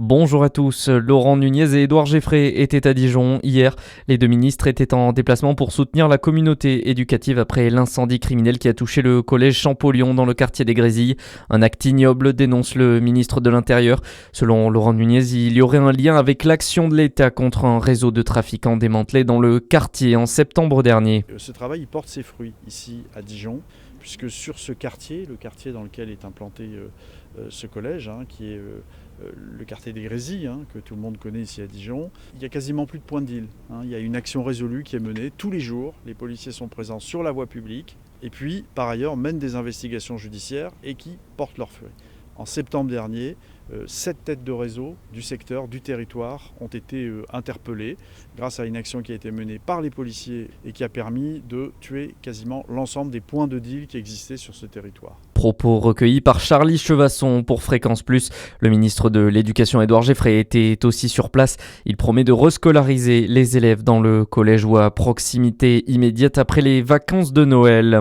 Bonjour à tous, Laurent Nunez et Édouard Geffray étaient à Dijon hier. Les deux ministres étaient en déplacement pour soutenir la communauté éducative après l'incendie criminel qui a touché le collège Champollion dans le quartier des Grésilles. Un acte ignoble, dénonce le ministre de l'Intérieur. Selon Laurent Nunez, il y aurait un lien avec l'action de l'État contre un réseau de trafiquants démantelé dans le quartier en septembre dernier. Ce travail il porte ses fruits ici à Dijon, puisque sur ce quartier, le quartier dans lequel est implanté ce collège, qui est le quartier des Grésilles, que tout le monde connaît ici à Dijon, il n'y a quasiment plus de point de deal. Il y a une action résolue qui est menée tous les jours. Les policiers sont présents sur la voie publique et puis, par ailleurs, mènent des investigations judiciaires et qui portent leurs fruits. En septembre dernier, 7 têtes de réseau du secteur, du territoire ont été interpellées grâce à une action qui a été menée par les policiers et qui a permis de tuer quasiment l'ensemble des points de deal qui existaient sur ce territoire. Propos recueillis par Charlie Chevasson pour Fréquence Plus. Le ministre de l'Éducation Édouard Geffray était aussi sur place. Il promet de rescolariser les élèves dans le collège ou à proximité immédiate après les vacances de Noël.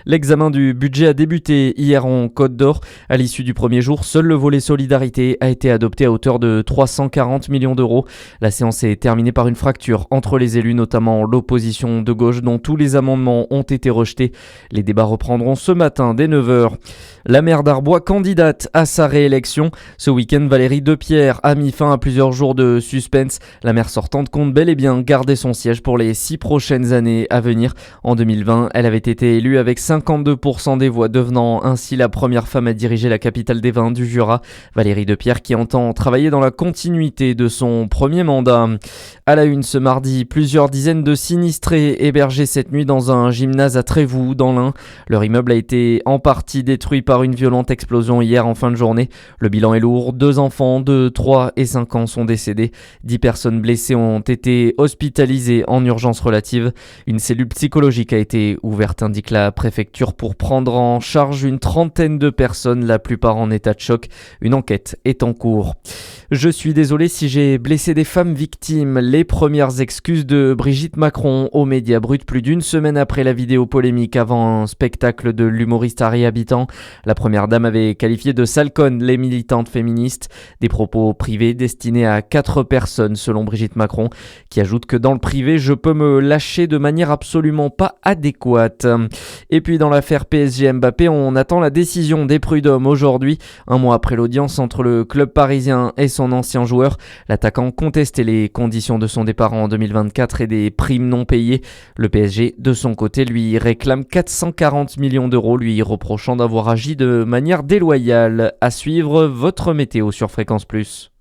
L'examen du budget a débuté hier en Côte d'Or. À l'issue du premier jour, seul le volet solidarité a été adopté à hauteur de 340 millions d'euros. La séance est terminée par une fracture entre les élus, notamment l'opposition de gauche dont tous les amendements ont été rejetés. Les débats reprendront ce matin dès 9h. La maire d'Arbois candidate à sa réélection. Ce week-end, Valérie Depierre a mis fin à plusieurs jours de suspense. La maire sortante compte bel et bien garder son siège pour les 6 prochaines années à venir. En 2020, elle avait été élue avec 52% des voix, devenant ainsi la première femme à diriger la capitale des vins du Jura. Valérie Depierre qui entend travailler dans la continuité de son premier mandat. À la une ce mardi, plusieurs dizaines de sinistrés hébergés cette nuit dans un gymnase à Trévoux dans l'Ain. Leur immeuble a été en partie détruit par une violente explosion hier en fin de journée. Le bilan est lourd, 2 enfants de 3 et 5 ans sont décédés. 10 personnes blessées ont été hospitalisées en urgence relative. Une cellule psychologique a été ouverte, indique la préfecture, pour prendre en charge une trentaine de personnes, la plupart en état de choc. Une enquête est en cours. Je suis désolé si j'ai blessé des femmes victimes. Les premières excuses de Brigitte Macron aux médias bruts plus d'une semaine après la vidéo polémique avant un spectacle de l'humoriste Harry Habitant. La première dame avait qualifié de sale conne les militantes féministes. Des propos privés destinés à 4 personnes selon Brigitte Macron, qui ajoute que dans le privé, je peux me lâcher de manière absolument pas adéquate. Et puis dans l'affaire PSG Mbappé, on attend la décision des prud'hommes aujourd'hui, un mois après l'audience entre le club parisien et son ancien joueur. L'attaquant contestait les conditions de son départ en 2024 et des primes non payées. Le PSG, de son côté, lui réclame 440 millions d'euros, lui reprochant d'avoir agi de manière déloyale. À suivre, votre météo sur Fréquence Plus.